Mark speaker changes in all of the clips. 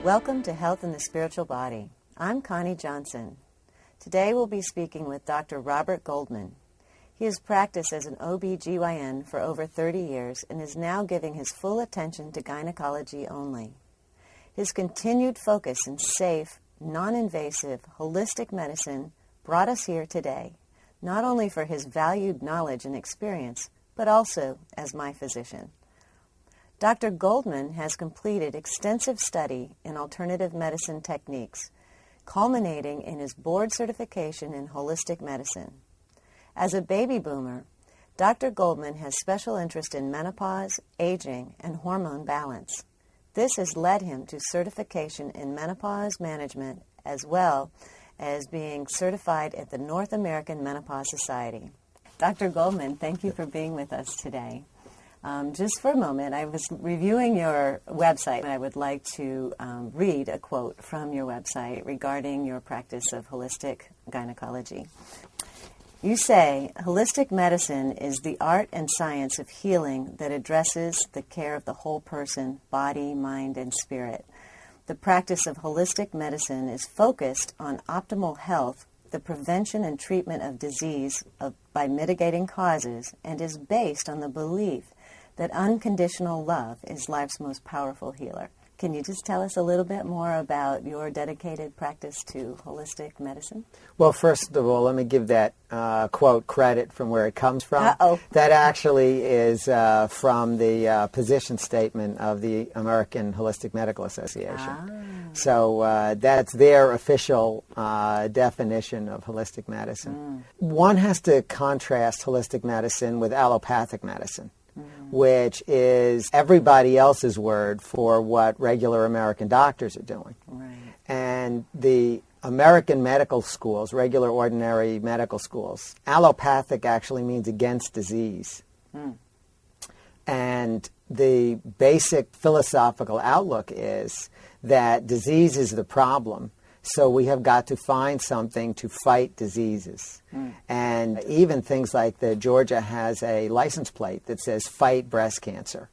Speaker 1: Welcome to Health in the Spiritual Body. I'm Connie Johnson. Today we'll be speaking with Dr. Robert Goldman. He has practiced as an OB/GYN for over 30 years and is now giving his full attention to gynecology only. His continued focus in safe, non-invasive, holistic medicine brought us here today, not only for his valued knowledge and experience, but also as my physician. Dr. Goldman has completed extensive study in alternative medicine techniques, culminating in his board certification in holistic medicine. As a baby boomer, Dr. Goldman has special interest in menopause, aging, and hormone balance. This has led him to certification in menopause management as well as being certified at the North American Menopause Society. Dr. Goldman, thank you for being with us today. Just for a moment, I was reviewing your website, and I would like to read a quote from your website regarding your practice of holistic gynecology. You say, holistic medicine is the art and science of healing that addresses the care of the whole person, body, mind, and spirit. The practice of holistic medicine is focused on optimal health, the prevention and treatment of disease by mitigating causes, and is based on the belief that unconditional love is life's most powerful healer. Can you just tell us a little bit more about your dedicated practice to holistic medicine?
Speaker 2: Well, first of all, let me give that quote credit from where it comes from.
Speaker 1: Uh-oh.
Speaker 2: That actually is from the position statement of the American Holistic Medical Association.
Speaker 1: Ah.
Speaker 2: So that's their official definition of holistic medicine. One has to contrast holistic medicine with allopathic medicine, which is everybody else's word for what regular American doctors are doing.
Speaker 1: Right.
Speaker 2: And the American medical schools, regular ordinary medical schools, allopathic actually means against disease. And the basic philosophical outlook is that disease is the problem, so we have got to find something to fight diseases. And even things like that Georgia has a license plate that says fight breast cancer,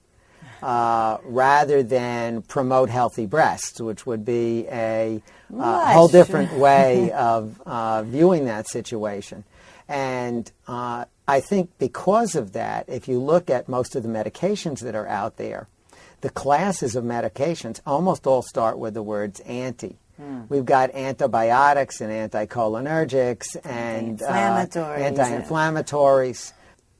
Speaker 2: rather than promote healthy breasts, which would be a whole different way of viewing that situation. And I think because of that, if you look at most of the medications that are out there, the classes of medications almost all start with the words anti. We've got antibiotics and anticholinergics and anti-inflammatories.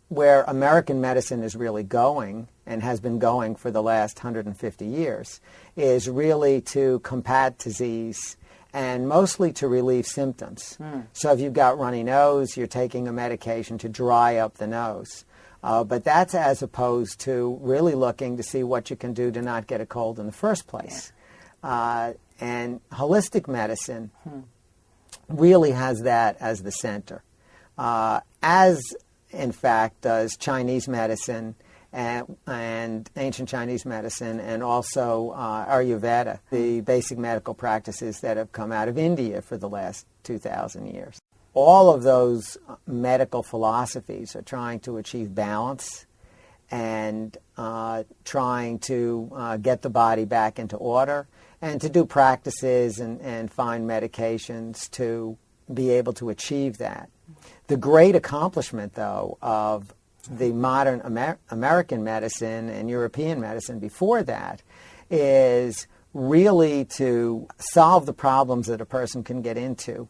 Speaker 2: Where American medicine is really going, and has been going for the last 150 years, is really to combat disease and mostly to relieve symptoms. So if you've got runny nose, you're taking a medication to dry up the nose. But that's as opposed to really looking to see what you can do to not get a cold in the first place. And holistic medicine really has that as the center, as in fact does Chinese medicine and ancient Chinese medicine, and also Ayurveda, the basic medical practices that have come out of India for the last 2,000 years. All of those medical philosophies are trying to achieve balance and trying to get the body back into order, and to do practices and find medications to be able to achieve that. The great accomplishment, though, of the modern American medicine and European medicine before that is really to solve the problems that a person can get into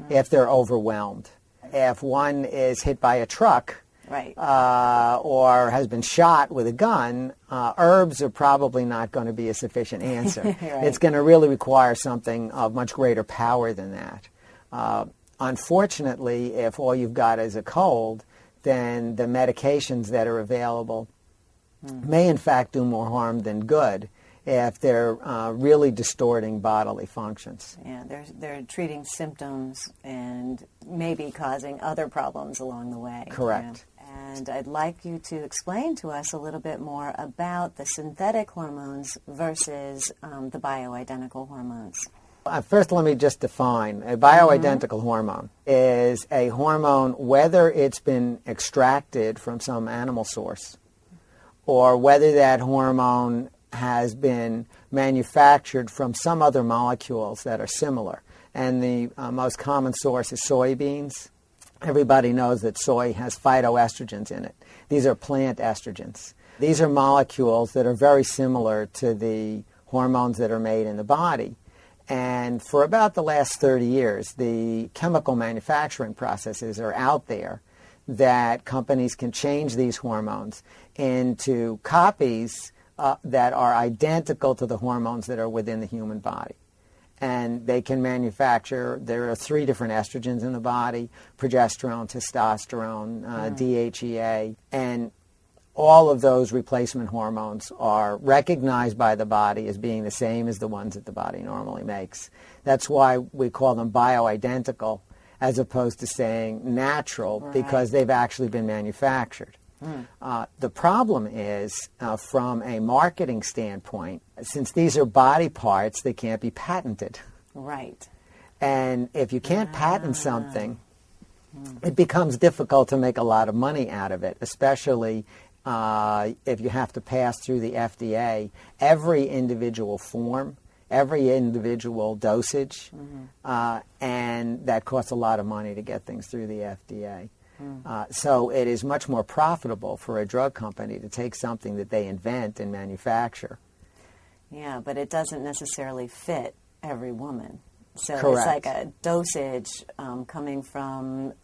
Speaker 2: if they're overwhelmed. If one is hit by a truck,
Speaker 1: right,
Speaker 2: or has been shot with a gun, herbs are probably not going to be a sufficient answer.
Speaker 1: Right.
Speaker 2: It's going to really require something of much greater power than that. Unfortunately, if all you've got is a cold, then the medications that are available may in fact do more harm than good if they're really distorting bodily functions.
Speaker 1: Yeah, they're treating symptoms and maybe causing other problems along the way.
Speaker 2: Correct.
Speaker 1: Yeah. And I'd like you to explain to us a little bit more about the synthetic hormones versus the bioidentical hormones.
Speaker 2: First, let me just define. A bioidentical hormone is a hormone, whether it's been extracted from some animal source or whether that hormone has been manufactured from some other molecules that are similar. And the most common source is soybeans. Everybody knows that soy has phytoestrogens in it. These are plant estrogens. These are molecules that are very similar to the hormones that are made in the body. And for about the last 30 years, the chemical manufacturing processes are out there that companies can change these hormones into copies that are identical to the hormones that are within the human body. And they can manufacture, there are 3 different estrogens in the body: progesterone, testosterone, DHEA, and all of those replacement hormones are recognized by the body as being the same as the ones that the body normally makes. That's why we call them bioidentical as opposed to saying natural, because they've actually been manufactured. The problem is, from a marketing standpoint, since these are body parts, they can't be patented.
Speaker 1: Right.
Speaker 2: And if you can't patent something, it becomes difficult to make a lot of money out of it, especially if you have to pass through the FDA. Every individual form, every individual dosage, and that costs a lot of money to get things through the FDA. So it is much more profitable for a drug company to take something that they invent and manufacture.
Speaker 1: Yeah, but it doesn't necessarily fit every woman. So
Speaker 2: Correct.
Speaker 1: It's like a dosage coming from,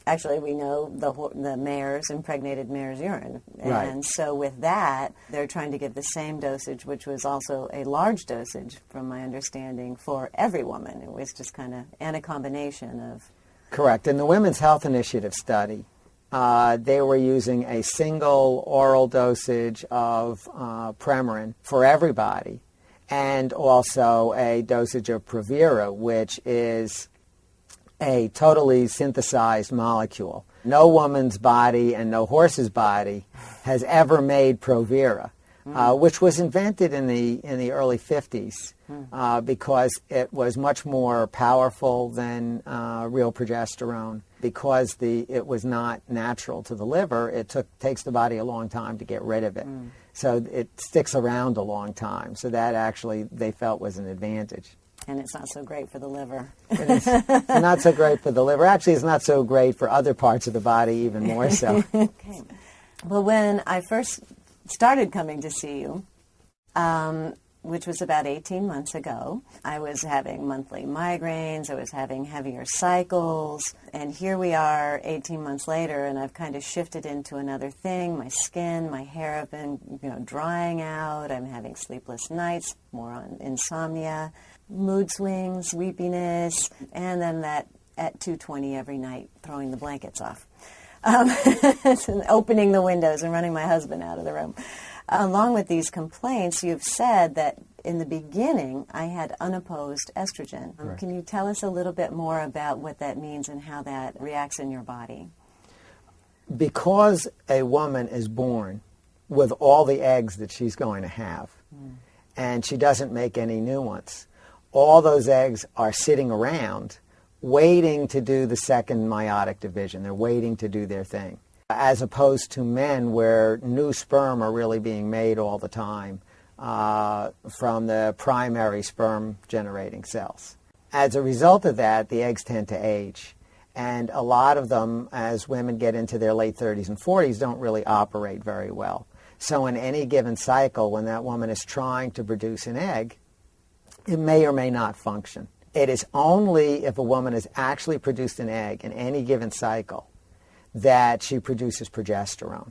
Speaker 1: actually we know the mare's, impregnated mare's urine.
Speaker 2: Right.
Speaker 1: And so with that, they're trying to give the same dosage, which was also a large dosage, from my understanding, for every woman. It was just kind of, and a combination of...
Speaker 2: Correct. In the Women's Health Initiative study, they were using a single oral dosage of Premarin for everybody, and also a dosage of Provera, which is a totally synthesized molecule. No woman's body and no horse's body has ever made Provera, which was invented in the early 50s because it was much more powerful than real progesterone. Because it was not natural to the liver, it takes the body a long time to get rid of it. So it sticks around a long time. So that actually they felt was an advantage.
Speaker 1: And it's not so great for the liver.
Speaker 2: It is not so great for the liver. Actually, it's not so great for other parts of the body, even more so.
Speaker 1: Okay. Well, when I first started coming to see you, which was about 18 months ago, I was having monthly migraines, I was having heavier cycles, and here we are 18 months later, and I've kind of shifted into another thing. My skin, my hair have been drying out, I'm having sleepless nights, more on insomnia, mood swings, weepiness, and then that at 2:20 every night, throwing the blankets off. And opening the windows and running my husband out of the room. Along with these complaints, you've said that in the beginning I had unopposed estrogen. Can you tell us a little bit more about what that means and how that reacts in your body?
Speaker 2: Because a woman is born with all the eggs that she's going to have, and she doesn't make any new ones, all those eggs are sitting around waiting to do the second meiotic division. They're waiting to do their thing. As opposed to men, where new sperm are really being made all the time from the primary sperm generating cells. As a result of that, the eggs tend to age. And a lot of them, as women get into their late 30s and 40s, don't really operate very well. So in any given cycle, when that woman is trying to produce an egg, it may or may not function. It is only if a woman has actually produced an egg in any given cycle that she produces progesterone.